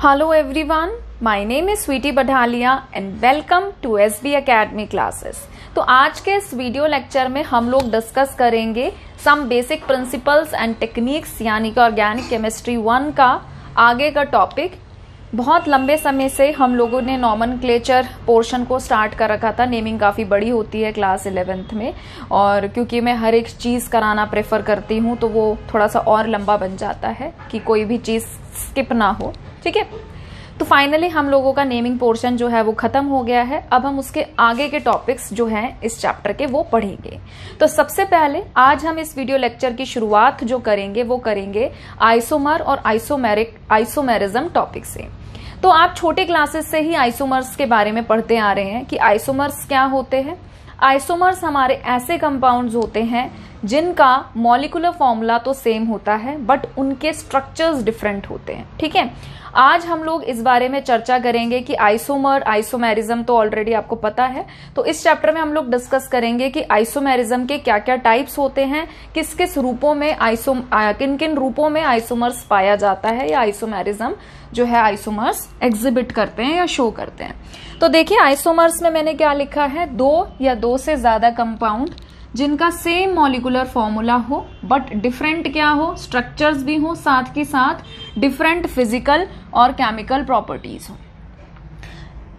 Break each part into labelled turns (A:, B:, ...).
A: Hello everyone, my name is Sweety Badhalia and welcome to SB Academy classes। तो आज के इस video lecture में हम लोग डिस्कस करेंगे some basic principles and techniques यानी कि ऑर्गेनिक केमिस्ट्री 1 का आगे का टॉपिक। बहुत लंबे समय से हम लोगों ने नॉमेनक्लेचर पोर्शन को स्टार्ट कर रखा था। नेमिंग काफ़ी बड़ी होती है क्लास 11th में, और क्योंकि मैं हर एक चीज़ कराना प्रेफर करती हूँ तो वो थोड़ा सा और लंबा बन जाता है कि कोई भी चीज़ स्किप ना हो। ठीक है, तो फाइनली हम लोगों का नेमिंग पोर्शन जो है वो खत्म हो गया है। अब हम उसके आगे के टॉपिक्स जो हैं इस चैप्टर के वो पढ़ेंगे। तो सबसे पहले आज हम इस वीडियो लेक्चर की शुरुआत जो करेंगे वो करेंगे आइसोमर और आइसोमेरिज्म टॉपिक से। तो आप छोटे क्लासेस से ही आइसोमर्स के बारे में पढ़ते आ रहे हैं कि आइसोमर्स क्या होते हैं। आइसोमर्स हमारे ऐसे कंपाउंड्स होते हैं जिनका मॉलिक्यूलर फॉर्मूला तो सेम होता है बट उनके स्ट्रक्चर्स डिफरेंट होते हैं। ठीक है, आज हम लोग इस बारे में चर्चा करेंगे कि आइसोमर आइसोमेरिज्म तो ऑलरेडी आपको पता है। तो इस चैप्टर में हम लोग डिस्कस करेंगे कि आइसोमेरिज्म के क्या क्या टाइप्स होते हैं, किस किस रूपों में किन किन रूपों में आइसोमर्स पाया जाता है या आइसोमेरिज्म जो है आइसोमर्स एग्जिबिट करते हैं या शो करते हैं। तो देखिए आइसोमर्स में मैंने क्या लिखा है, दो या दो से ज्यादा कंपाउंड जिनका सेम मॉलिक्यूलर फॉर्मूला हो बट डिफरेंट क्या हो, स्ट्रक्चर्स भी हो, साथ के साथ डिफरेंट फिजिकल और केमिकल प्रॉपर्टीज हो।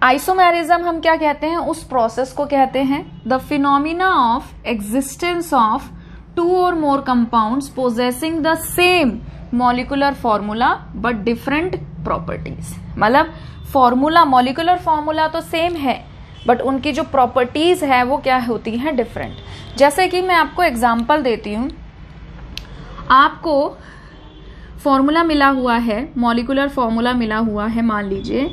A: आइसोमेरिज्म हम क्या कहते हैं, उस प्रोसेस को कहते हैं the phenomena of existence of two or more compounds possessing the same molecular formula but different properties. मतलब फॉर्मूला मॉलिक्यूलर फॉर्मूला तो सेम है बट उनकी जो प्रॉपर्टीज है वो क्या होती हैं, डिफरेंट। जैसे कि मैं आपको एग्जांपल देती हूं, आपको फॉर्मूला मिला हुआ है, मॉलिक्यूलर फॉर्मूला मिला हुआ है, मान लीजिए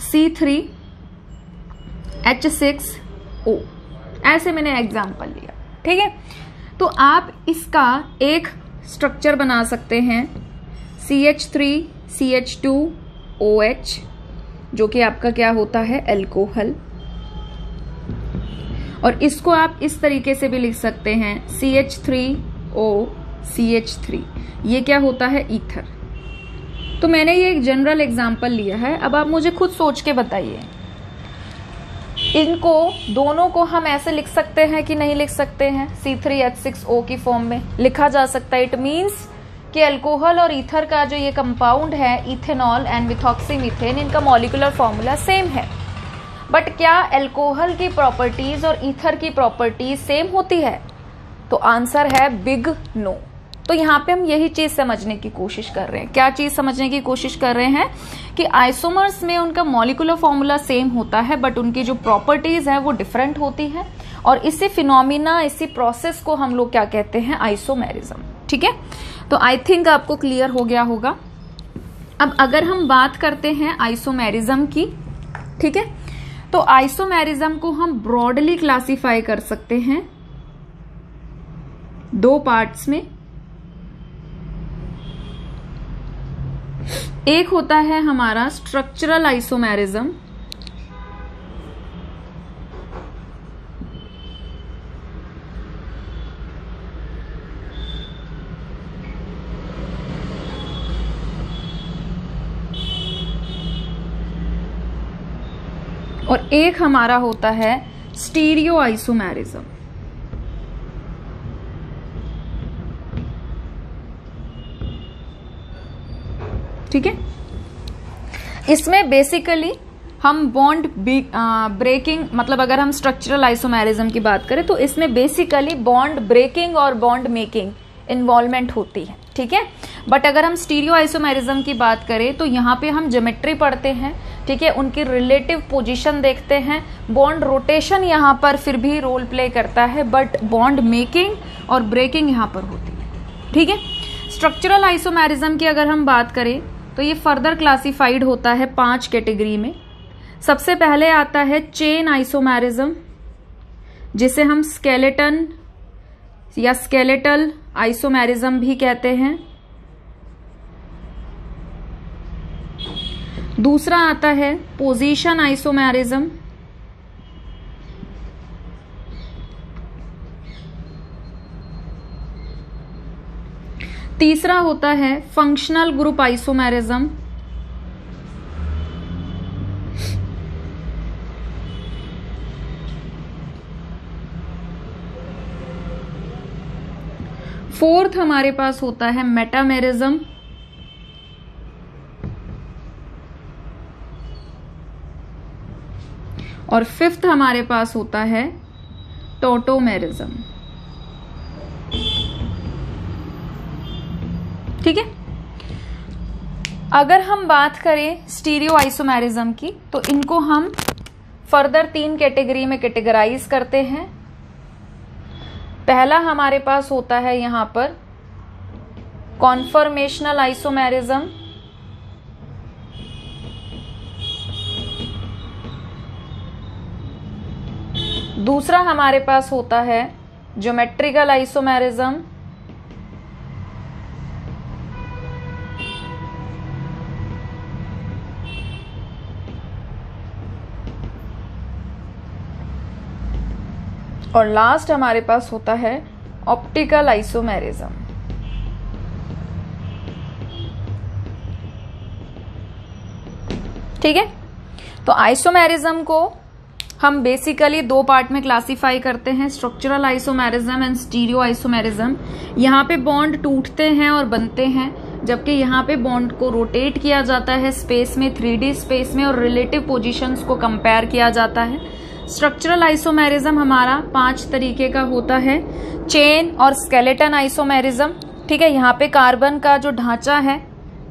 A: C3H6O, ऐसे मैंने एग्जांपल लिया। ठीक है, तो आप इसका एक स्ट्रक्चर बना सकते हैं CH3CH2OH, जो कि आपका क्या होता है, एल्कोहल। और इसको आप इस तरीके से भी लिख सकते हैं CH3OCH3, ये क्या होता है, ईथर। तो मैंने ये एक जनरल एग्जांपल लिया है। अब आप मुझे खुद सोच के बताइए, इनको दोनों को हम ऐसे लिख सकते हैं कि नहीं लिख सकते हैं, C3H6O की फॉर्म में लिखा जा सकता है। इट मीन्स कि अल्कोहल और ईथर का जो ये कंपाउंड है, इथेनॉल एंड मिथॉक्सीमीथेन, इनका मॉलिक्यूलर फॉर्मूला सेम है। बट क्या अल्कोहल की प्रॉपर्टीज और ईथर की प्रॉपर्टीज सेम होती है? तो आंसर है बिग नो। तो यहाँ पे हम यही चीज समझने की कोशिश कर रहे हैं। क्या चीज समझने की कोशिश कर रहे हैं कि आइसोमर्स में उनका मॉलिक्यूलर फॉर्मूला सेम होता है बट उनकी जो प्रॉपर्टीज है वो डिफरेंट होती है, और इसी फिनोमिना, इसी प्रोसेस को हम लोग क्या कहते हैं, आइसोमेरिज्म। ठीक है, तो आई थिंक आपको क्लियर हो गया होगा। अब अगर हम बात करते हैं आइसोमेरिज्म की, ठीक है, तो आइसोमेरिज्म को हम ब्रॉडली क्लासिफाई कर सकते हैं दो पार्ट्स में। एक होता है हमारा स्ट्रक्चरल आइसोमेरिज्म, और एक हमारा होता है स्टीरियो आइसोमेरिज्म। ठीक है, इसमें बेसिकली हम बॉन्ड ब्रेकिंग, मतलब अगर हम स्ट्रक्चरल आइसोमेरिज्म की बात करें तो इसमें बेसिकली बॉन्ड ब्रेकिंग और बॉन्ड मेकिंग इन्वॉल्वमेंट होती है। ठीक है, बट अगर हम स्टीरियो आइसोमेरिज्म की बात करें तो यहाँ पे हम ज्योमेट्री पढ़ते हैं। ठीक है, उनकी रिलेटिव पोजीशन देखते हैं। बॉन्ड रोटेशन यहाँ पर फिर भी रोल प्ले करता है बट बॉन्ड मेकिंग और ब्रेकिंग यहाँ पर होती है। ठीक है, स्ट्रक्चरल आइसोमेरिज्म की अगर हम बात करें तो ये फर्दर क्लासिफाइड होता है 5 कैटेगरी में। सबसे पहले आता है चेन आइसोमेरिज्म, जिसे हम स्केलेटन या स्केलेटल आइसोमेरिज्म भी कहते हैं। दूसरा आता है पोजीशन आइसोमेरिज्म, तीसरा होता है फंक्शनल ग्रुप आइसोमेरिज्म, फोर्थ हमारे पास होता है मेटामेरिज्म, और फिफ्थ हमारे पास होता है टोटोमेरिज्म। ठीक है। अगर हम बात करें स्टीरियो आइसोमेरिज्म की, तो इनको हम फर्दर 3 कैटेगरी में कैटेगराइज करते हैं। पहला हमारे पास होता है यहां पर कॉन्फर्मेशनल आइसोमेरिज्म, दूसरा हमारे पास होता है ज्योमेट्रिकल आइसोमेरिज्म, और लास्ट हमारे पास होता है ऑप्टिकल आइसोमेरिज्म। ठीक है। तो आइसोमेरिज्म को हम बेसिकली 2 पार्ट में क्लासिफाई करते हैं, structural isomerism and stereo isomerism. यहाँ पे बॉन्ड टूटते हैं और बनते हैं, जबकि यहाँ पे बॉन्ड को रोटेट किया जाता है स्पेस में, 3D स्पेस में, और रिलेटिव पोजीशंस को कंपेयर किया जाता है। स्ट्रक्चरल आइसोमेरिज्म हमारा 5 तरीके का होता है, चेन और स्केलेटन आइसोमेरिज्म। ठीक है। यहाँ पे कार्बन का जो ढांचा है,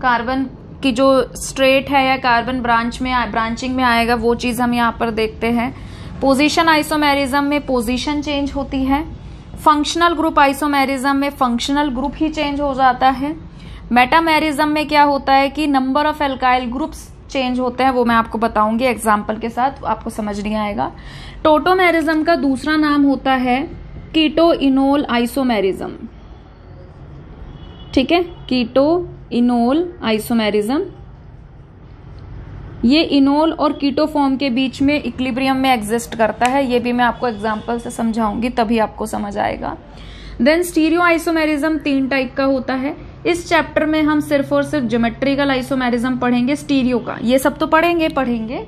A: कार्बन की जो स्ट्रेट है या कार्बन ब्रांचिंग में आएगा, वो चीज हम यहाँ पर देखते हैं। पोजीशन आइसोमेरिज्म में पोजीशन चेंज होती है। फंक्शनल ग्रुप आइसोमेरिज्म में फंक्शनल ग्रुप ही चेंज हो जाता है। मेटामेरिज्म में क्या होता है कि number of alkyl groups change होते हैं, वो मैं आपको बताऊंगी एग्जाम्पल के साथ, आपको समझ नहीं आएगा। टोटोमेरिज्म का दूसरा नाम होता है कीटो इनोल आइसोमेरिज्म। ठीक है। कीटो इनोल आइसोमेरिज्म, ये इनोल और कीटो फॉर्म के बीच में इक्विलिब्रियम में एग्जिस्ट करता है। ये भी मैं आपको एग्जांपल से समझाऊंगी, तभी आपको समझ आएगा। देन स्टीरियो आइसोमेरिज्म 3 टाइप का होता है। इस चैप्टर में हम सिर्फ और सिर्फ ज्योमेट्रिकल आइसोमेरिज्म पढ़ेंगे, स्टीरियो का ये सब तो पढ़ेंगे।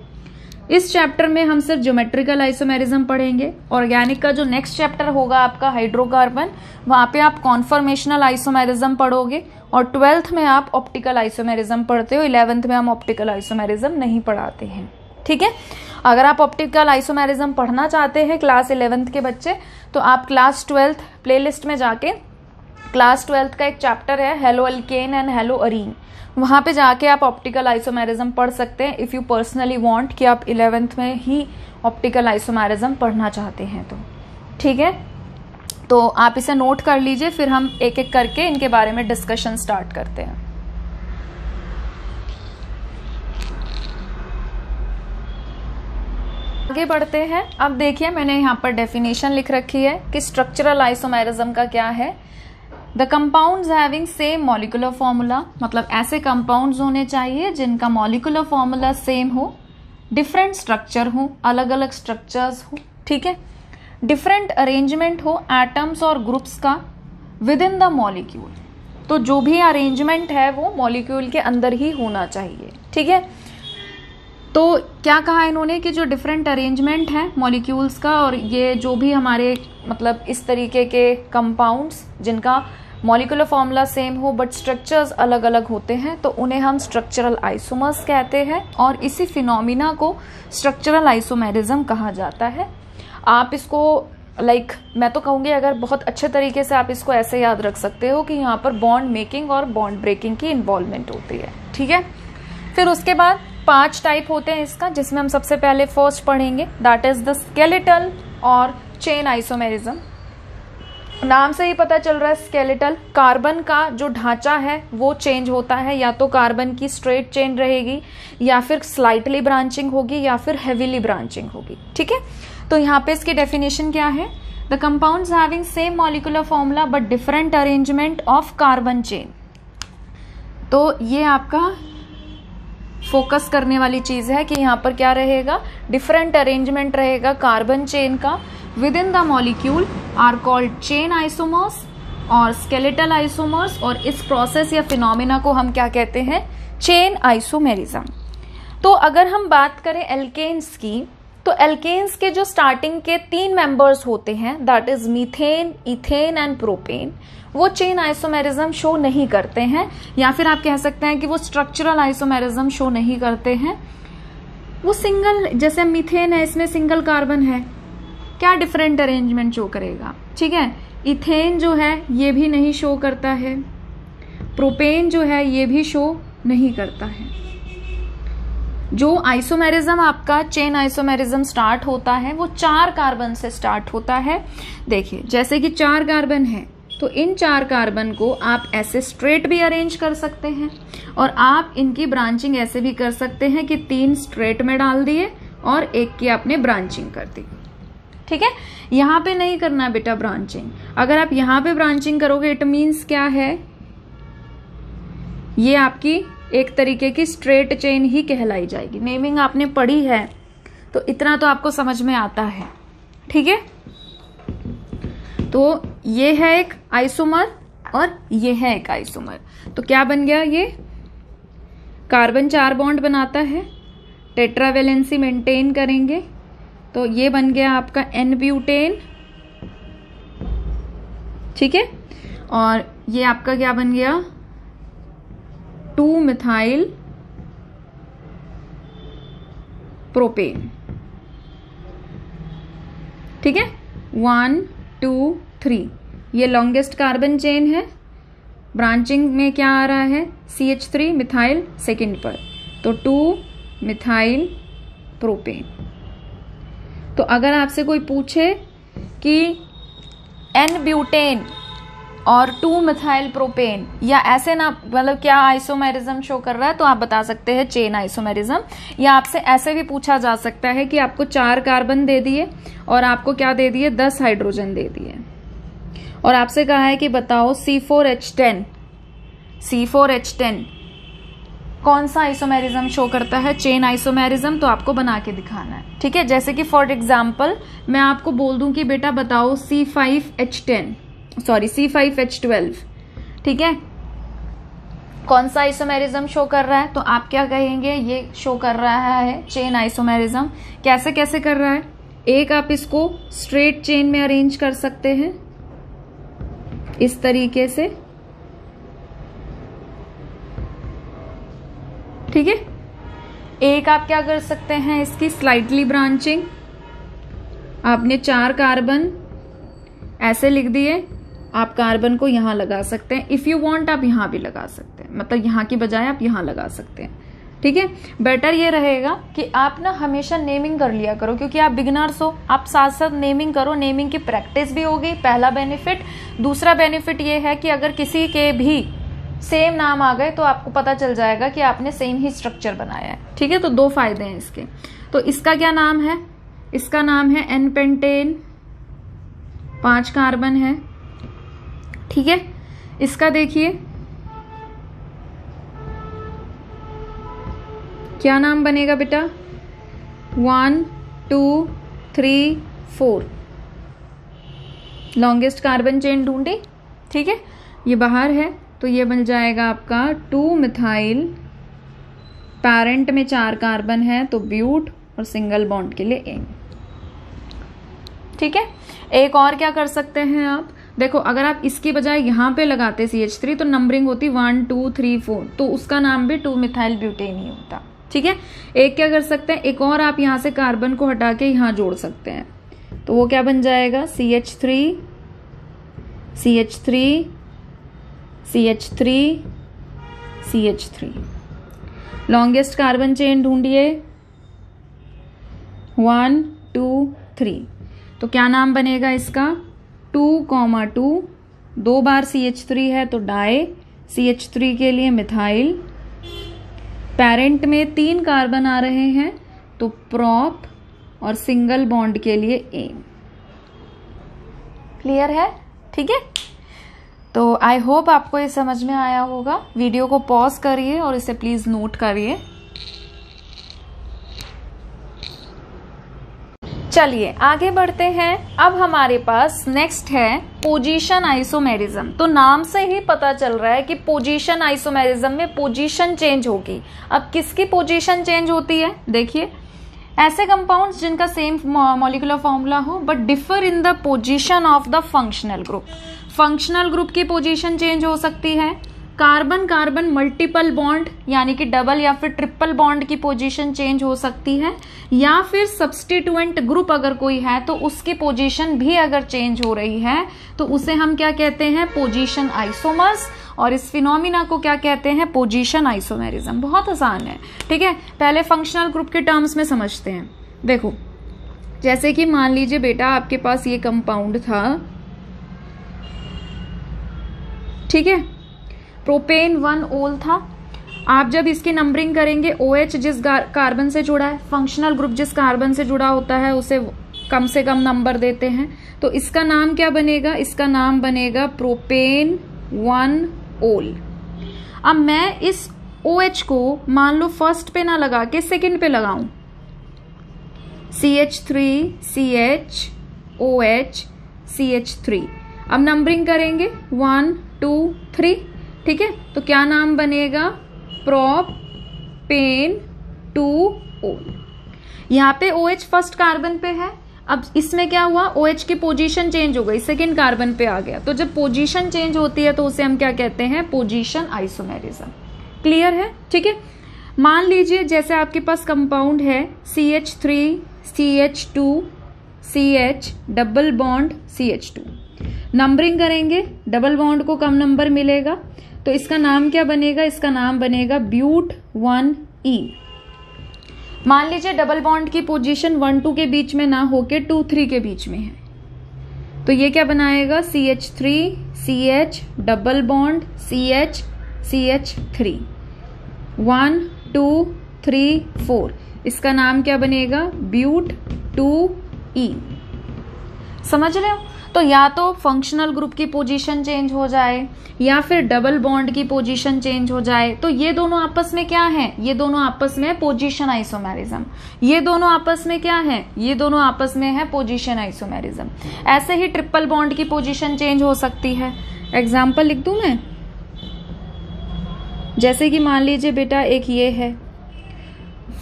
A: इस चैप्टर में हम सिर्फ ज्योमेट्रिकल आइसोमेरिज्म पढ़ेंगे। ऑर्गेनिक का जो नेक्स्ट चैप्टर होगा आपका हाइड्रोकार्बन, वहां पे आप कॉन्फर्मेशनल आइसोमेरिज्म पढ़ोगे, और 12th में आप ऑप्टिकल आइसोमेरिज्म पढ़ते हो। 11th में हम ऑप्टिकल आइसोमेरिज्म नहीं पढ़ाते हैं। ठीक है। अगर आप ऑप्टिकल आइसोमेरिज्म पढ़ना चाहते हैं क्लास 11th के बच्चे, तो आप क्लास 12th प्लेलिस्ट में जाके क्लास 12th का एक चैप्टर है halo alkane and hello Areen, वहां पे जाके आप ऑप्टिकल आइसोमेरिज्म पढ़ सकते हैं इफ यू पर्सनली वांट कि आप 11th में ही ऑप्टिकल आइसोमेरिज्म पढ़ना चाहते हैं तो। ठीक है। तो आप इसे नोट कर लीजिए, फिर हम एक एक करके इनके बारे में डिस्कशन स्टार्ट करते हैं। आगे बढ़ते हैं। अब देखिए मैंने यहाँ पर डेफिनेशन लिख रखी है कि स्ट्रक्चरल आइसोमेरिज्म का क्या है। The compounds having same molecular formula, मतलब ऐसे कंपाउंड्स होने चाहिए जिनका मॉलिक्यूलर फॉर्मूला सेम हो, डिफरेंट स्ट्रक्चर हो, अलग अलग स्ट्रक्चर्स हो। ठीक है। डिफरेंट अरेंजमेंट हो एटम्स और ग्रुप्स का विद इन द मॉलिक्यूल, तो जो भी अरेंजमेंट है वो मॉलिक्यूल के अंदर ही होना चाहिए। ठीक है। तो क्या कहा इन्होंने कि जो डिफरेंट अरेंजमेंट है मॉलिक्यूल्स का, और ये जो भी हमारे मतलब इस तरीके के कंपाउंड्स जिनका मॉलिक्यूलर फॉर्मूला सेम हो बट स्ट्रक्चर्स अलग अलग होते हैं, तो उन्हें हम स्ट्रक्चरल आइसोमर्स कहते हैं, और इसी फिनोमिना को स्ट्रक्चरल आइसोमेरिज्म कहा जाता है। आप इसको मैं तो कहूंगी अगर बहुत अच्छे तरीके से आप इसको ऐसे याद रख सकते हो कि यहाँ पर बॉन्ड मेकिंग और बॉन्ड ब्रेकिंग की इन्वॉल्वमेंट होती है। ठीक है। फिर उसके बाद 5 टाइप होते हैं इसका, जिसमें हम सबसे पहले फर्स्ट पढ़ेंगे, दैट इज द स्केलेटल और चेन आइसोमेरिज्म। नाम से ही पता चल रहा है स्केलेटल, कार्बन का जो ढांचा है वो चेंज होता है, या तो कार्बन की स्ट्रेट चेन रहेगी, या फिर स्लाइटली ब्रांचिंग होगी, या फिर हेवीली ब्रांचिंग होगी। ठीक है। तो यहाँ पे इसकी डेफिनेशन क्या है, the compounds having same molecular formula but different arrangement of carbon chain. तो ये आपका फोकस करने वाली चीज है कि यहाँ पर क्या रहेगा, डिफरेंट अरेंजमेंट रहेगा कार्बन चेन का within the molecule are called chain isomers और स्केलेटल आइसोमर्स, और इस प्रोसेस या फिनोमिना को हम क्या कहते हैं, चेन आइसोमेरिज्म। तो अगर हम बात करें एल्केन्स की, तो एल्केन्स के जो स्टार्टिंग के 3 मेंबर्स होते हैं, that is methane, ethane and propane, वो चेन आइसोमेरिज्म शो नहीं करते हैं, या फिर आप कह सकते हैं कि वो स्ट्रक्चरल आइसोमेरिज्म शो नहीं करते हैं। वो सिंगल, जैसे मीथेन है इसमें सिंगल कार्बन है, क्या डिफरेंट अरेंजमेंट शो करेगा, ठीक है। इथेन जो है ये भी नहीं शो करता है, प्रोपेन जो है ये भी शो नहीं करता है। जो आइसोमेरिज्म आपका चेन आइसोमेरिज्म स्टार्ट होता है वो 4 कार्बन से स्टार्ट होता है। देखिए जैसे कि 4 कार्बन है तो इन 4 कार्बन को आप ऐसे स्ट्रेट भी अरेंज कर सकते हैं, और आप इनकी ब्रांचिंग ऐसे भी कर सकते हैं कि 3 स्ट्रेट में डाल दिए और एक की आपने ब्रांचिंग कर दी, ठीक है। यहां पे नहीं करना बेटा ब्रांचिंग, अगर आप यहां पे ब्रांचिंग करोगे इट मीन्स क्या है, ये आपकी एक तरीके की स्ट्रेट चेन ही कहलाई जाएगी। नेमिंग आपने पढ़ी है तो इतना तो आपको समझ में आता है, ठीक है। तो ये है एक आइसोमर और ये है एक आइसोमर, तो क्या बन गया, ये कार्बन 4 बॉन्ड बनाता है, टेट्रावेलेंसी मेंटेन करेंगे तो ये बन गया आपका N-ब्यूटेन, ठीक है। और ये आपका क्या बन गया, 2-मिथाइल प्रोपेन, ठीक है। 1 2 3 ये लॉन्गेस्ट कार्बन चेन है। ब्रांचिंग में क्या आ रहा है, CH3 मिथाइल सेकेंड पर, तो 2-मिथाइल प्रोपेन। तो अगर आपसे कोई पूछे कि N-ब्यूटेन और 2-मिथाइल प्रोपेन या ऐसे ना, मतलब क्या आइसोमेरिज्म शो कर रहा है, तो आप बता सकते हैं चेन आइसोमेरिज्म। या आपसे ऐसे भी पूछा जा सकता है कि आपको 4 कार्बन दे दिए और आपको क्या दे दिए, 10 हाइड्रोजन दे दिए, और आपसे कहा है कि बताओ C4H10 कौन सा आइसोमेरिज्म शो करता है, चेन आइसोमेरिज्म, तो आपको बना के दिखाना है, ठीक है। जैसे कि फॉर एग्जाम्पल मैं आपको बोल दूं कि बेटा बताओ C5H12, ठीक है, कौन सा आइसोमेरिज्म शो कर रहा है, तो आप क्या कहेंगे, ये शो कर रहा है चेन आइसोमेरिज्म। कैसे कैसे कर रहा है, एक आप इसको स्ट्रेट चेन में अरेंज कर सकते हैं इस तरीके से, ठीक है। एक आप क्या कर सकते हैं, इसकी स्लाइटली ब्रांचिंग, आपने 4 कार्बन ऐसे लिख दिए, आप कार्बन को यहां लगा सकते हैं, इफ यू वांट आप यहां भी लगा सकते हैं, मतलब यहां की बजाय आप यहां लगा सकते हैं, ठीक है। बेटर ये रहेगा कि आप ना हमेशा नेमिंग कर लिया करो, क्योंकि आप बिगिनर्स हो, आप साथ साथ नेमिंग करो, नेमिंग की प्रैक्टिस भी होगी, पहला बेनिफिट। दूसरा बेनिफिट ये है कि अगर किसी के भी सेम नाम आ गए तो आपको पता चल जाएगा कि आपने सेम ही स्ट्रक्चर बनाया है, ठीक है। तो 2 फायदे हैं इसके। तो इसका क्या नाम है, इसका नाम है N-पेंटेन, 5 कार्बन है, ठीक है। इसका देखिए क्या नाम बनेगा बेटा, 1 2 3 4, लॉन्गेस्ट कार्बन चेन ढूंढी, ठीक है। ये बाहर है तो ये बन जाएगा आपका 2-मिथाइल, पैरेंट में 4 कार्बन है तो ब्यूट, और सिंगल बॉन्ड के लिए एन, ठीक है। एक और क्या कर सकते हैं आप, देखो अगर आप इसकी बजाय यहां पे लगाते CH3 तो नंबरिंग होती 1 2 3 4, तो उसका नाम भी 2-मिथाइल ब्यूटेन ही होता, ठीक है। एक क्या कर सकते हैं, एक और आप यहां से कार्बन को हटा के यहां जोड़ सकते हैं, तो वो क्या बन जाएगा, CH3 CH3 CH3 CH3। Longest carbon chain ढूंढिए, 1 2 3, तो क्या नाम बनेगा इसका, 2,2, 2 बार CH3 है तो डाई, CH3 के लिए मिथाइल, पेरेंट में 3 कार्बन आ रहे हैं तो प्रॉप, और सिंगल बॉन्ड के लिए एन। क्लियर है, ठीक है। तो आई होप आपको ये समझ में आया होगा। वीडियो को पॉज करिए और इसे प्लीज नोट करिए। चलिए आगे बढ़ते हैं। अब हमारे पास नेक्स्ट है पोजीशन आइसोमेरिज्म। तो नाम से ही पता चल रहा है कि पोजीशन आइसोमेरिज्म में पोजीशन चेंज होगी। अब किसकी पोजीशन चेंज होती है, देखिए ऐसे कंपाउंड्स जिनका सेम मॉलिक्यूलर फॉर्मूला हो but differ in the position of the functional group. Functional group की पोजीशन चेंज हो सकती है, कार्बन कार्बन मल्टीपल बॉन्ड यानी कि डबल या फिर ट्रिपल बॉन्ड की पोजीशन चेंज हो सकती है, या फिर सब्स्टिट्यूएंट ग्रुप अगर कोई है तो उसकी पोजीशन भी अगर चेंज हो रही है तो उसे हम क्या कहते हैं, पोजीशन आइसोमर्स, और इस फिनोमिना को क्या कहते हैं, पोजीशन आइसोमेरिज्म। बहुत आसान है, ठीक है। पहले फंक्शनल ग्रुप के टर्म्स में समझते हैं। देखो जैसे कि मान लीजिए बेटा आपके पास ये कंपाउंड था, ठीक है, प्रोपेन 1 ओल था। आप जब इसकी नंबरिंग करेंगे, OH जिस कार्बन से जुड़ा है, फंक्शनल ग्रुप जिस कार्बन से जुड़ा होता है उसे कम से कम नंबर देते हैं, तो इसका नाम क्या बनेगा, इसका नाम बनेगा प्रोपेन 1 ओल। अब मैं इस OH को मान लो फर्स्ट पे ना लगा के सेकंड पे लगाऊं, CH3 CH OH CH3। अब नंबरिंग करेंगे 1 2 3, ठीक है, तो क्या नाम बनेगा, प्रोपेन 2 ओल। यहाँ पे OH फर्स्ट कार्बन पे है, अब इसमें क्या हुआ, OH की पोजीशन चेंज हो गई, सेकेंड कार्बन पे आ गया। तो जब पोजीशन चेंज होती है तो उसे हम क्या कहते हैं, पोजीशन आइसोमेरिज्म। क्लियर है, ठीक है। मान लीजिए जैसे आपके पास कंपाउंड है CH3 CH2 CH double bond CH2, numbering करेंगे, डबल बॉन्ड को कम नंबर मिलेगा तो इसका नाम क्या बनेगा, इसका नाम बनेगा ब्यूट 1E। मान लीजिए डबल बॉन्ड की पोजीशन 1 2 के बीच में ना होके 2 3 के बीच में है, तो ये क्या बनाएगा, CH3 CH double bond CH CH3 1 2 3 4, इसका नाम क्या बनेगा, ब्यूट 2E। समझ रहे हो? तो या तो फंक्शनल ग्रुप की पोजीशन चेंज हो जाए या फिर डबल बॉन्ड की पोजीशन चेंज हो जाए, तो ये दोनों आपस में क्या है, ये दोनों आपस में पोजीशन आइसोमेरिज्म। ये दोनों आपस में क्या है, ये दोनों आपस में है पोजीशन आइसोमेरिज्म। ऐसे ही ट्रिपल बॉन्ड की पोजीशन चेंज हो सकती है। एग्जाम्पल लिख दूं मैं, जैसे कि मान लीजिए बेटा एक ये है,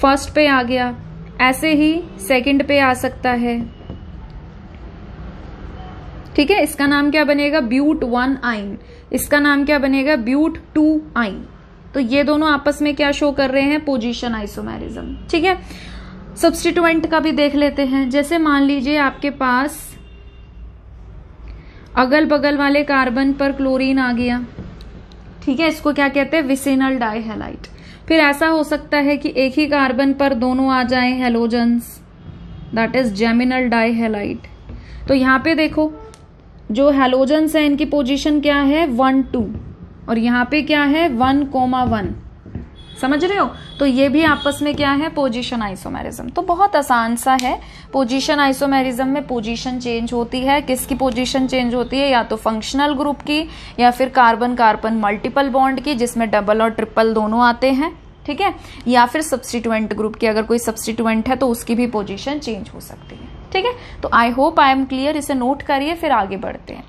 A: फर्स्ट पे आ गया, ऐसे ही सेकंड पे आ सकता है, ठीक है, इसका नाम क्या बनेगा, ब्यूट 1 आइन, इसका नाम क्या बनेगा, ब्यूट 2 आइन। तो ये दोनों आपस में क्या शो कर रहे हैं, पोजीशन आइसोमेरिज्म, ठीक है। सब्स्टिट्यूएंट का भी देख लेते हैं। जैसे मान लीजिए आपके पास अगल बगल वाले कार्बन पर क्लोरीन आ गया, ठीक है, इसको क्या कहते हैं, विसिनल डाइहैलाइड। फिर ऐसा हो सकता है कि एक ही कार्बन पर दोनों आ जाएं हेलोजन्स, दैट इज जेमिनल डाइहैलाइड। तो यहाँ पे देखो जो हेलोजन्स है इनकी पोजीशन क्या है, 1 2, और यहाँ पे क्या है 1,1। समझ रहे हो? तो ये भी आपस में क्या है, पोजीशन आइसोमेरिज्म। तो बहुत आसान सा है। पोजीशन आइसोमेरिज्म में पोजीशन चेंज होती है। किसकी पोजीशन चेंज होती है, या तो फंक्शनल ग्रुप की या फिर कार्बन कार्बन मल्टीपल बॉन्ड की जिसमें डबल और ट्रिपल दोनों आते हैं, ठीक है, या फिर सब्स्टिट्यूएंट ग्रुप की, अगर कोई सब्स्टिट्यूएंट है तो उसकी भी पोजीशन चेंज हो सकती है, ठीक है। तो I hope I am clear, इसे नोट करिए फिर आगे बढ़ते हैं।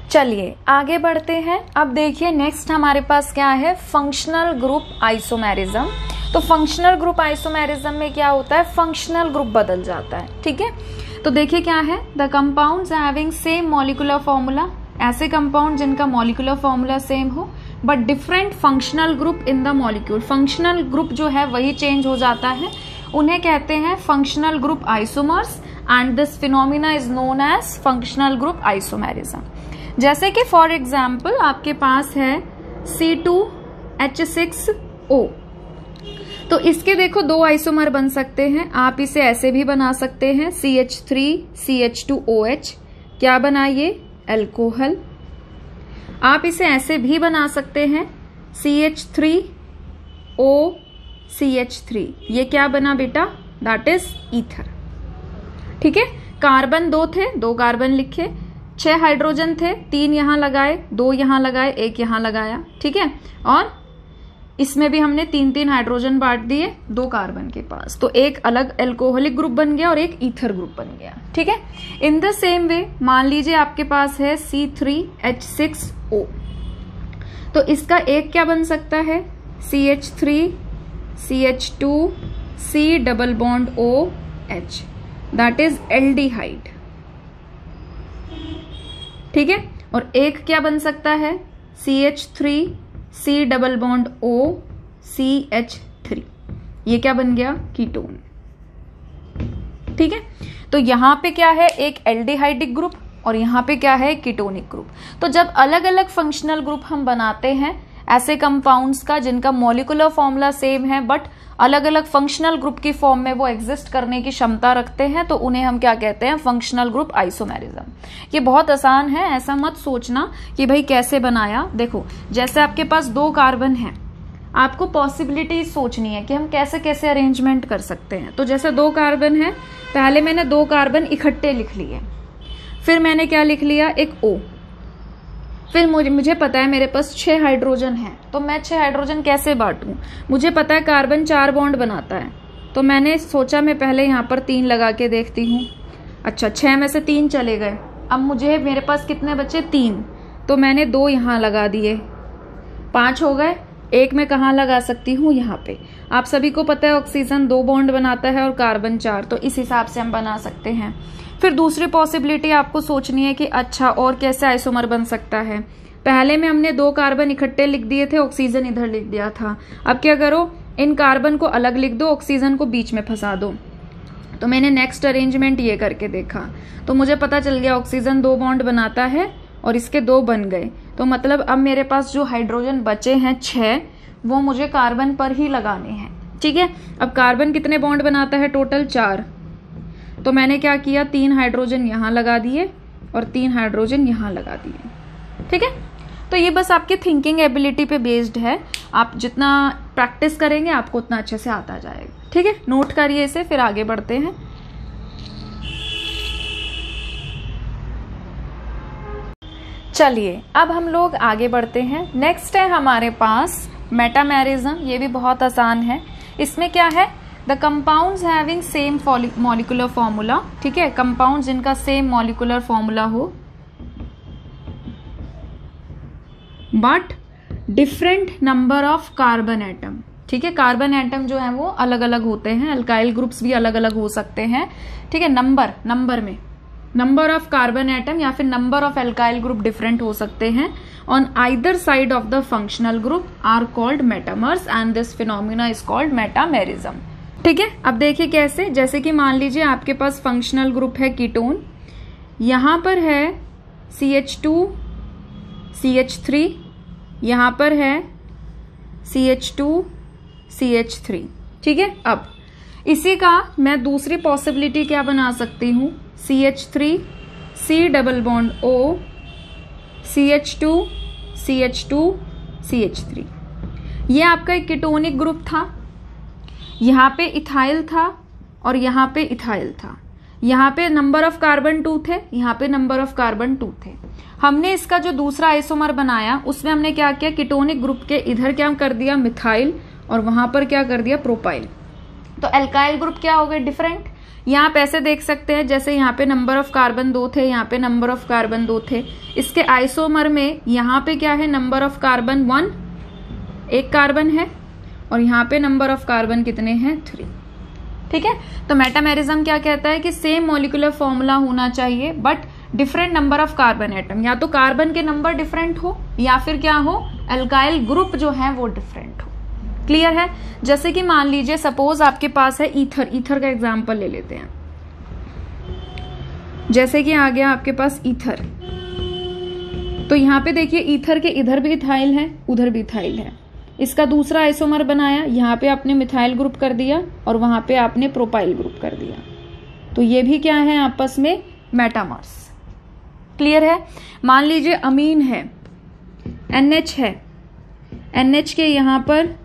A: चलिए आगे बढ़ते हैं। अब देखिए नेक्स्ट हमारे पास क्या है, फंक्शनल ग्रुप आइसोमेरिज्म। तो फंक्शनल ग्रुप आइसोमेरिज्म में क्या होता है, फंक्शनल ग्रुप बदल जाता है, ठीक है। तो देखिए क्या है, the compounds having same molecular formula, ऐसे कंपाउंड जिनका मॉलिक्यूलर फॉर्मूला सेम हो but different functional group in the molecule, functional group जो है वही चेंज हो जाता है, उन्हें कहते हैं functional group isomers and this phenomena is known as functional group isomerism. जैसे कि फॉर एग्जाम्पल आपके पास है C2H6O, तो इसके देखो दो आइसोमर बन सकते हैं। आप इसे ऐसे भी बना सकते हैं, CH3CH2OH, क्या बना ये, अल्कोहल। आप इसे ऐसे भी बना सकते हैं, CH3OCH3, ये क्या बना बेटा, दैट इज ईथर, ठीक है। कार्बन 2 थे, 2 कार्बन लिखे, 6 हाइड्रोजन थे, 3 यहां लगाए, 2 यहां लगाए, 1 यहां लगाया, ठीक है। और इसमें भी हमने 3-3 हाइड्रोजन बांट दिए 2 कार्बन के पास, तो एक अलग एल्कोहलिक ग्रुप बन गया और एक ईथर ग्रुप बन गया, ठीक है। इन द सेम वे मान लीजिए आपके पास है C3H6O, तो इसका एक क्या बन सकता है, CH3 CH2 C double bond OH, that is aldehyde. ठीक है, और एक क्या बन सकता है, CH3 C double bond O CH3, ये क्या बन गया, कीटोन। ठीक है, तो यहां पे क्या है, एक एल्डिहाइडिक ग्रुप और यहां पे क्या है, कीटोनिक ग्रुप। तो जब अलग अलग फंक्शनल ग्रुप हम बनाते हैं ऐसे कंपाउंड्स का जिनका मॉलिक्यूलर फॉर्मूला सेम है बट अलग अलग फंक्शनल ग्रुप की फॉर्म में वो एग्जिस्ट करने की क्षमता रखते हैं, तो उन्हें हम क्या कहते हैं, फंक्शनल ग्रुप आइसोमेरिज्म। ये बहुत आसान है, ऐसा मत सोचना कि भाई कैसे बनाया। देखो जैसे आपके पास 2 कार्बन है, आपको पॉसिबिलिटी सोचनी है कि हम कैसे कैसे अरेंजमेंट कर सकते हैं। तो जैसे 2 कार्बन है, पहले मैंने 2 कार्बन इकट्ठे लिख लिए, फिर मैंने क्या लिख लिया, एक O, फिर मुझे पता है मेरे पास 6 हाइड्रोजन है, तो मैं 6 हाइड्रोजन कैसे बांटूं। मुझे पता है कार्बन 4 बॉन्ड बनाता है, तो मैंने सोचा मैं पहले यहाँ पर 3 लगा के देखती हूँ। अच्छा, 6 में से 3 चले गए, अब मुझे मेरे पास कितने बचे, 3, तो मैंने 2 यहाँ लगा दिए, 5 हो गए। एक मैं कहाँ लगा सकती हूँ, यहाँ पे। आप सभी को पता है ऑक्सीजन 2 बॉन्ड बनाता है और कार्बन 4, तो इस हिसाब से हम बना सकते हैं। फिर दूसरी पॉसिबिलिटी आपको सोचनी है कि अच्छा और कैसे आइसोमर बन सकता है। पहले में हमने 2 कार्बन इकट्ठे लिख दिए थे, ऑक्सीजन इधर लिख दिया था। अब क्या करो, इन कार्बन को अलग लिख दो, ऑक्सीजन को बीच में फंसा दो। तो मैंने नेक्स्ट अरेंजमेंट ये करके देखा, तो मुझे पता चल गया ऑक्सीजन 2 बॉन्ड बनाता है और इसके 2 बन गए। तो मतलब अब मेरे पास जो हाइड्रोजन बचे हैं 6, वो मुझे कार्बन पर ही लगाने हैं। ठीक है, अब कार्बन कितने बॉन्ड बनाता है, टोटल 4, तो मैंने क्या किया, 3 हाइड्रोजन यहां लगा दिए और 3 हाइड्रोजन यहां लगा दिए। ठीक है, तो ये बस आपके थिंकिंग एबिलिटी पे बेस्ड है, आप जितना प्रैक्टिस करेंगे आपको उतना अच्छे से आता जाएगा। ठीक है, नोट करिए इसे, फिर आगे बढ़ते हैं। चलिए अब हम लोग आगे बढ़ते हैं। नेक्स्ट है हमारे पास मेटामेरिज्म, ये भी बहुत आसान है। इसमें क्या है, the compounds having same molecular formula. ठीक है, कंपाउंड्स जिनका सेम मॉलिक्यूलर फॉर्मूला हो but different number of carbon atom. ठीक है, कार्बन एटम जो है वो अलग अलग होते हैं, अल्काइल ग्रुप्स भी अलग अलग हो सकते हैं। ठीक है, नंबर में नंबर ऑफ कार्बन एटम या फिर number of alkyl group different हो सकते हैं on either side of the functional group are called metamers and this phenomena is called metamerism. ठीक है, अब देखिए कैसे, जैसे कि मान लीजिए आपके पास फंक्शनल ग्रुप है कीटोन, यहां पर है CH2 CH3, यहां पर है CH2 CH3। ठीक है, अब इसी का मैं दूसरी पॉसिबिलिटी क्या बना सकती हूं, CH3 C double bond O CH2 CH2 CH3। ये आपका एक कीटोनिक ग्रुप था, यहाँ पे इथाइल था और यहाँ पे इथाइल था। यहाँ पे नंबर ऑफ कार्बन 2 थे, यहाँ पे नंबर ऑफ कार्बन 2 थे। हमने इसका जो दूसरा आइसोमर बनाया उसमें हमने क्या किया, कीटोनिक ग्रुप के इधर क्या कर दिया, मिथाइल, और वहां पर क्या कर दिया, प्रोपाइल। तो एल्काइल ग्रुप क्या हो गए, डिफरेंट। यहाँ आप ऐसे देख सकते हैं, जैसे यहाँ पे नंबर ऑफ कार्बन 2 थे, यहाँ पे नंबर ऑफ कार्बन 2 थे। इसके आइसोमर में यहाँ पे क्या है, नंबर ऑफ कार्बन 1, 1 कार्बन है, और यहाँ पे नंबर ऑफ कार्बन कितने हैं, 3। ठीक है, तो मेटामेरिज्म क्या कहता है कि सेम मॉलिक्यूलर फॉर्मूला होना चाहिए but different number of carbon atom, या तो कार्बन के नंबर डिफरेंट हो या फिर क्या हो, एल्काइल ग्रुप जो है वो डिफरेंट हो। क्लियर है। जैसे कि मान लीजिए सपोज आपके पास है ईथर का एग्जांपल ले लेते हैं। जैसे कि आ गया आपके पास ईथर, तो यहां पे देखिए ईथर के इधर भी इथाइल है, उधर भी इथाइल है। इसका दूसरा आइसोमर बनाया, यहाँ पे आपने मिथाइल ग्रुप कर दिया और वहां पे आपने प्रोपाइल ग्रुप कर दिया, तो ये भी क्या है, आपस में मेटामर्स। क्लियर है। मान लीजिए अमीन है, NH है, NH के यहां पर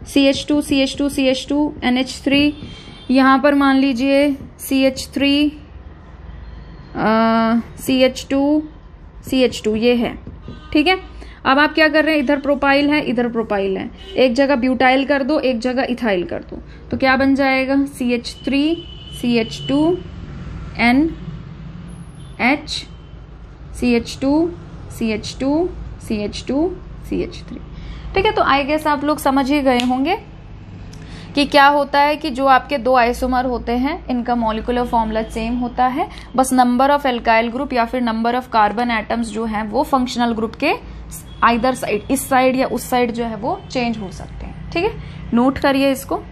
A: CH2 CH2 CH2 NH3, यहां पर मान लीजिए CH3 CH2 CH2 ये है। ठीक है, अब आप क्या कर रहे हैं, इधर प्रोपाइल है, इधर प्रोपाइल है, एक जगह ब्यूटाइल कर दो, एक जगह इथाइल कर दो, तो क्या बन जाएगा, CH3 CH2 NH CH2 CH2 CH2 CH3। ठीक है, तो आई गेस आप लोग समझ ही गए होंगे कि क्या होता है कि जो आपके दो आइसोमर होते हैं इनका मॉलिक्यूलर फॉर्मूला सेम होता है, बस नंबर ऑफ एल्काइल ग्रुप या फिर नंबर ऑफ कार्बन एटम्स जो हैं वो फंक्शनल ग्रुप के आइदर साइड, इस साइड या उस साइड जो है वो चेंज हो सकते हैं। ठीक है, नोट करिए इसको।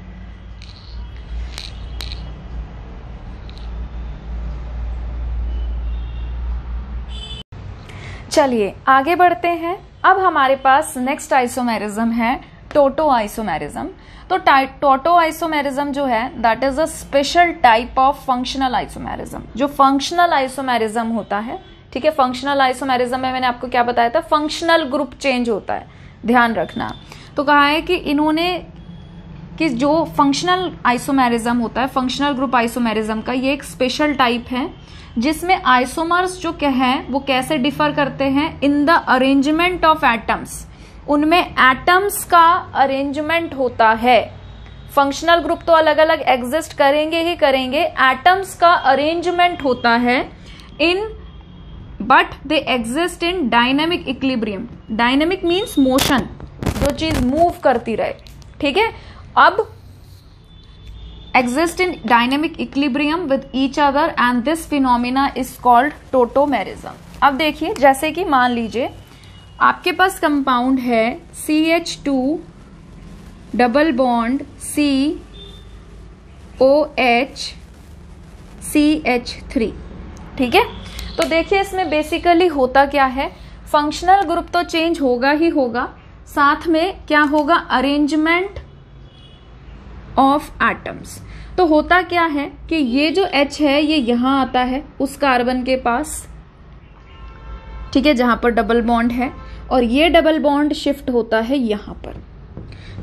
A: चलिए आगे बढ़ते हैं। अब हमारे पास नेक्स्ट आइसोमेरिज्म है टोटो आइसोमेरिज्म। तो टोटो आइसोमेरिज्म जो है that is a special type of functional isomerism. जो फंक्शनल आइसोमेरिज्म होता है, ठीक है, फंक्शनल आइसोमेरिज्म में मैंने आपको क्या बताया था, फंक्शनल ग्रुप चेंज होता है, ध्यान रखना। तो कहा है कि इन्होंने कि जो फंक्शनल आइसोमेरिज्म होता है, फंक्शनल ग्रुप आइसोमेरिज्म का ये एक स्पेशल टाइप है जिसमें आइसोमर्स जो हैं वो कैसे डिफर करते हैं in the arrangement of atoms. उनमें एटम्स का अरेंजमेंट होता है। फंक्शनल ग्रुप तो अलग अलग एग्जिस्ट करेंगे ही करेंगे, एटम्स का अरेंजमेंट होता है in, but they exist in dynamic equilibrium. Dynamic means motion, जो चीज मूव करती रहे। ठीक है, अब exist in dynamic equilibrium with each other and this phenomena is called tautomerism। अब देखिए, जैसे कि मान लीजिए आपके पास कंपाउंड है CH2 double bond COH CH3। ठीक है, तो देखिए इसमें बेसिकली होता क्या है, फंक्शनल ग्रुप तो चेंज होगा ही होगा, साथ में क्या होगा, अरेंजमेंट ऑफ एटम्स। तो होता क्या है कि ये जो H है ये यहां आता है उस कार्बन के पास, ठीक है, जहां पर डबल बॉन्ड है, और ये डबल बॉन्ड शिफ्ट होता है यहां पर।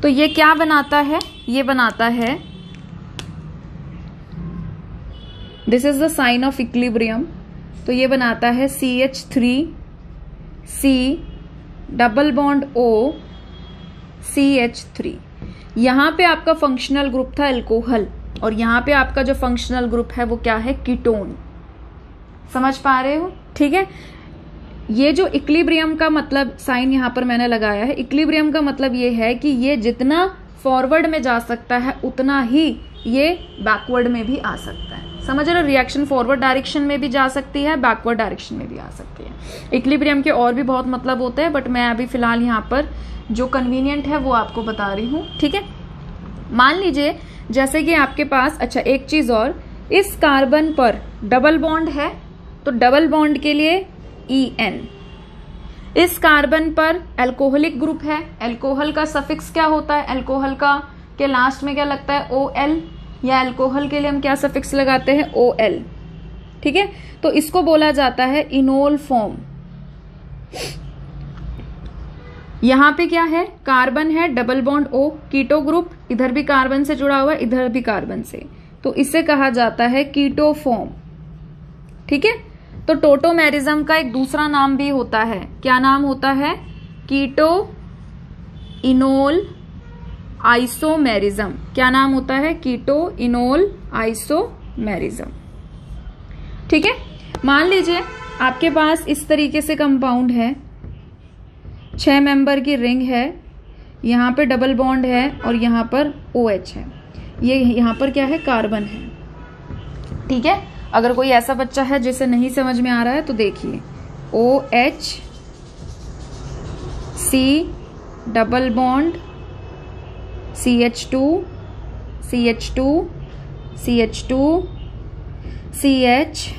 A: तो ये क्या बनाता है, ये बनाता है, this is the sign of equilibrium. तो ये बनाता है CH3C double bond O CH3। यहां पे आपका फंक्शनल ग्रुप था एल्कोहल, और यहां पे आपका जो फंक्शनल ग्रुप है वो क्या है, कीटोन। समझ पा रहे हो? ठीक है, ये जो इक्विलिब्रियम का मतलब साइन यहां पर मैंने लगाया है, इक्विलिब्रियम का मतलब ये है कि ये जितना फॉरवर्ड में जा सकता है उतना ही ये बैकवर्ड में भी आ सकता है। समझ रहे हो, रिएक्शन फॉरवर्ड डायरेक्शन में भी जा सकती है, बैकवर्ड डायरेक्शन में भी आ सकती है। इक्विलिब्रियम के और भी बहुत मतलब होते हैं, बट मैं अभी फिलहाल यहाँ पर जो कन्वीनियंट है वो आपको बता रही हूँ। ठीक है, मान लीजिए जैसे कि आपके पास, अच्छा एक चीज और, इस कार्बन पर डबल बॉन्ड है तो डबल बॉन्ड के लिए EN। इस कार्बन पर एल्कोहलिक ग्रुप है, एल्कोहल का सफिक्स क्या होता है, एल्कोहल का के लास्ट में क्या लगता है, OL, या एल्कोहल के लिए हम क्या सफिक्स लगाते हैं, OL। ठीक है, तो इसको बोला जाता है इनोल फॉर्म। यहां पे क्या है, कार्बन है, double bond O, keto group, इधर भी कार्बन से जुड़ा हुआ है, इधर भी कार्बन से, तो इसे कहा जाता है कीटो फॉर्म। ठीक है, तो टोटोमेरिज्म का एक दूसरा नाम भी होता है, क्या नाम होता है, कीटो इनोल आइसोमेरिज्म। क्या नाम होता है, कीटो इनोल आइसोमेरिज्म। ठीक है, मान लीजिए आपके पास इस तरीके से कंपाउंड है, 6 मेंबर की रिंग है, यहां पे डबल बॉन्ड है और यहां पर OH है, ये यहां पर क्या है, कार्बन है। ठीक है, अगर कोई ऐसा बच्चा है जिसे नहीं समझ में आ रहा है तो देखिए, OH C double bond CH2 CH2 CH2 CH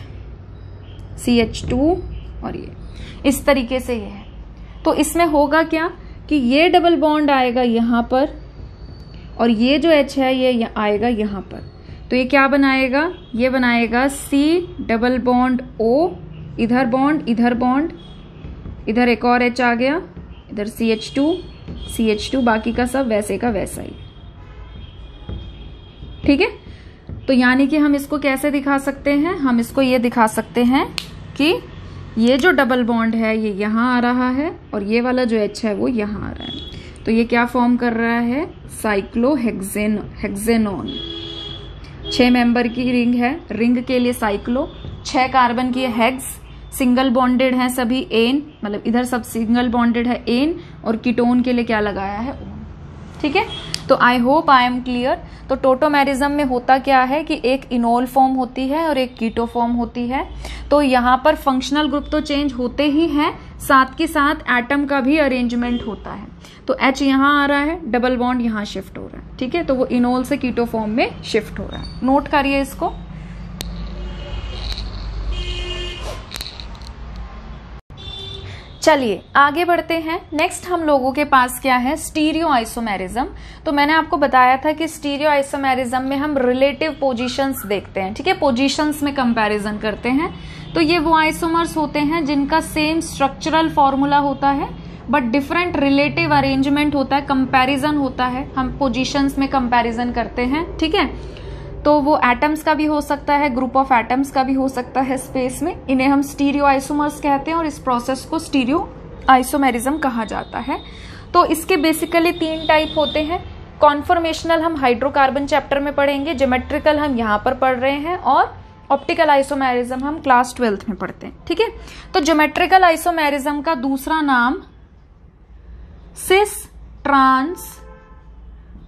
A: CH2 और ये इस तरीके से ये है। तो इसमें होगा क्या कि ये डबल बॉन्ड आएगा यहां पर और ये जो H है ये आएगा यहां पर, तो ये क्या बनाएगा, ये बनाएगा C डबल बॉन्ड O, इधर बॉन्ड, इधर बॉन्ड, इधर एक और H आ गया, इधर CH2, बाकी का सब वैसे का वैसा ही। ठीक है, तो यानी कि हम इसको कैसे दिखा सकते हैं, हम इसको ये दिखा सकते हैं कि ये जो डबल बॉन्ड है ये यहां आ रहा है और ये वाला जो H है वो यहां आ रहा है, तो ये क्या फॉर्म कर रहा है, साइक्लोहेक्सेनॉन। 6 मेंबर की रिंग है, रिंग के लिए साइक्लो, 6 कार्बन की हेक्स, सिंगल बॉन्डेड है सभी एन, मतलब इधर सब सिंगल बॉन्डेड है एन, और कीटोन के लिए क्या लगाया है ओन। ठीक है, तो I hope I am clear. तो टोटोमेरिज्म में होता क्या है कि एक इनोल फॉर्म होती है और एक कीटो फॉर्म होती है। तो यहाँ पर फंक्शनल ग्रुप तो चेंज होते ही हैं, साथ के साथ एटम का भी अरेंजमेंट होता है। तो H यहाँ आ रहा है, डबल बॉन्ड यहाँ शिफ्ट हो रहा है। ठीक है, तो वो इनोल से कीटो फॉर्म में शिफ्ट हो रहा है। नोट करिए इसको। चलिए आगे बढ़ते हैं। नेक्स्ट हम लोगों के पास क्या है, स्टीरियो आइसोमेरिज्म। तो मैंने आपको बताया था कि स्टीरियो आइसोमेरिज्म में हम रिलेटिव पोजीशंस देखते हैं। ठीक है, पोजीशंस में कंपैरिजन करते हैं। तो ये वो आइसोमर्स होते हैं जिनका सेम स्ट्रक्चरल फॉर्मूला होता है बट डिफरेंट रिलेटिव अरेंजमेंट होता है, कंपैरिजन होता है, हम पोजीशंस में कंपैरिजन करते हैं। ठीक है, तो वो एटम्स का भी हो सकता है, ग्रुप ऑफ एटम्स का भी हो सकता है स्पेस में। इन्हें हम स्टीरियो आइसोमर्स कहते हैं और इस प्रोसेस को स्टीरियो आइसोमेरिज्म कहा जाता है। तो इसके बेसिकली 3 टाइप होते हैं। कॉन्फॉर्मेशनल हम हाइड्रोकार्बन चैप्टर में पढ़ेंगे, ज्योमेट्रिकल हम यहाँ पर पढ़ रहे हैं, और ऑप्टिकल आइसोमेरिज्म हम क्लास 12th में पढ़ते हैं। ठीक है, तो ज्योमेट्रिकल आइसोमेरिज्म का दूसरा नाम सिस ट्रांस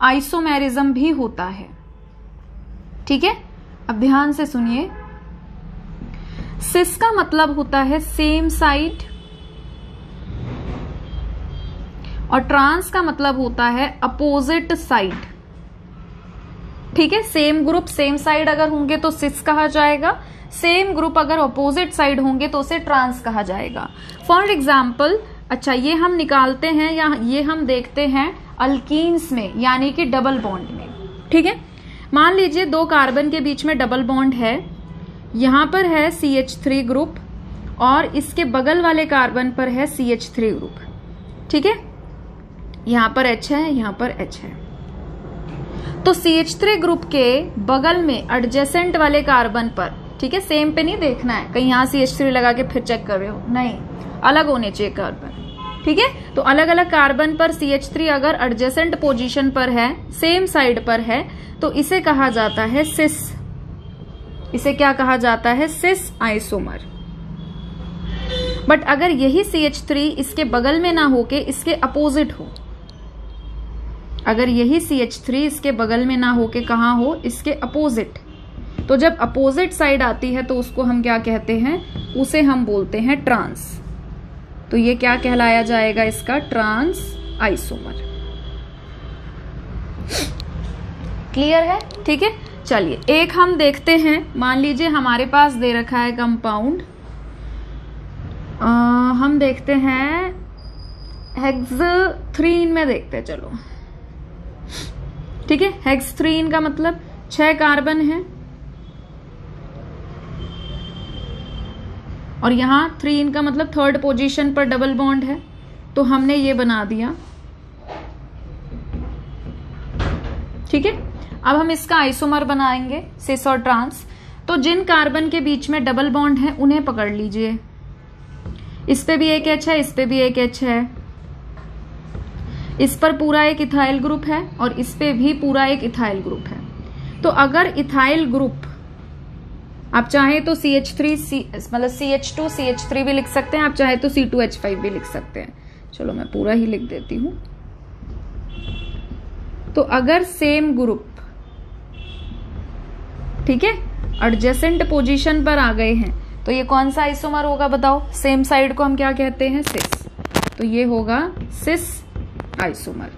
A: आइसोमेरिज्म भी होता है। ठीक है, अब ध्यान से सुनिए। सिस का मतलब होता है सेम साइड और ट्रांस का मतलब होता है अपोजिट साइड। ठीक है, सेम ग्रुप सेम साइड अगर होंगे तो सिस कहा जाएगा, सेम ग्रुप अगर अपोजिट साइड होंगे तो उसे ट्रांस कहा जाएगा। फॉर एग्जाम्पल, अच्छा ये हम निकालते हैं या ये हम देखते हैं अल्कीन्स में, यानी कि डबल बॉन्ड में। ठीक है, मान लीजिए 2 कार्बन के बीच में डबल बॉन्ड है, यहां पर है CH3 ग्रुप और इसके बगल वाले कार्बन पर है CH3 ग्रुप। ठीक है, यहां पर H है, यहां पर H है। तो CH3 ग्रुप के बगल में एडजेसेंट वाले कार्बन पर, ठीक है, सेम पे नहीं देखना है, कहीं यहां CH3 लगा के फिर चेक कर रहे हो, नहीं, अलग होने चाहिए कार्बन। ठीक है, तो अलग अलग कार्बन पर CH3 अगर एडजेसेंट पोजीशन पर है, सेम साइड पर है, तो इसे कहा जाता है सिस। इसे क्या कहा जाता है, सिस आइसोमर। बट अगर यही CH3 इसके बगल में ना होके इसके अपोजिट हो, अगर यही CH3 इसके बगल में ना होके कहां हो, इसके अपोजिट, तो जब अपोजिट साइड आती है तो उसको हम क्या कहते हैं, उसे हम बोलते हैं ट्रांस। तो ये क्या कहलाया जाएगा, इसका ट्रांस आइसोमर। क्लियर है? ठीक है, चलिए एक हम देखते हैं। मान लीजिए हमारे पास दे रखा है कंपाउंड, हम देखते हैं हेक्सथ्रीन में देखते हैं, चलो। ठीक है, हेक्सथ्रीन का मतलब 6 कार्बन है और यहां 3 का मतलब 3rd पोजीशन पर डबल बॉन्ड है, तो हमने ये बना दिया। ठीक है, अब हम इसका आइसोमर बनाएंगे, सिस और ट्रांस। तो जिन कार्बन के बीच में डबल बॉन्ड है उन्हें पकड़ लीजिए। इस पे भी एक H है, इस पे भी एक H है, इस पर पूरा एक इथाइल ग्रुप है और इस पे भी पूरा एक इथाइल ग्रुप है। तो अगर इथाइल ग्रुप, आप चाहे तो CH3 मतलब CH2 CH3 भी लिख सकते हैं, आप चाहे तो C2H5 भी लिख सकते हैं। चलो मैं पूरा ही लिख देती हूं। तो अगर सेम ग्रुप, ठीक है, एडजेसेंट पोजीशन पर आ गए हैं, तो ये कौन सा आइसोमर होगा बताओ? सेम साइड को हम क्या कहते हैं, सिस। तो ये होगा सिस आइसोमर।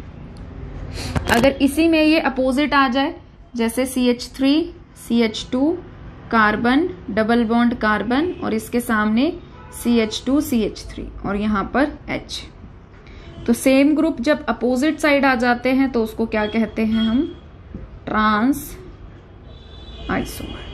A: अगर इसी में ये अपोजिट आ जाए, जैसे CH3 CH2 carbon double bond carbon और इसके सामने CH2 CH3 और यहां पर H, तो सेम ग्रुप जब अपोजिट साइड आ जाते हैं तो उसको क्या कहते हैं हम, ट्रांस आइसोमर।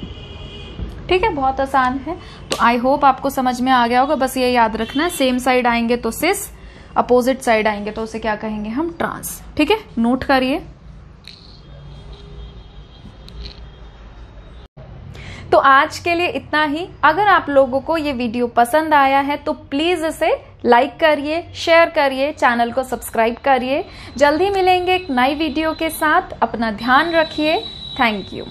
A: ठीक है, बहुत आसान है। तो आई होप आपको समझ में आ गया होगा। बस ये याद रखना है, सेम साइड आएंगे तो सिस, अपोजिट साइड आएंगे तो उसे क्या कहेंगे हम, ट्रांस। ठीक है, नोट करिए। तो आज के लिए इतना ही। अगर आप लोगों को ये वीडियो पसंद आया है तो प्लीज इसे लाइक करिए, शेयर करिए, चैनल को सब्सक्राइब करिए। जल्दी मिलेंगे एक नई वीडियो के साथ। अपना ध्यान रखिए। Thank you.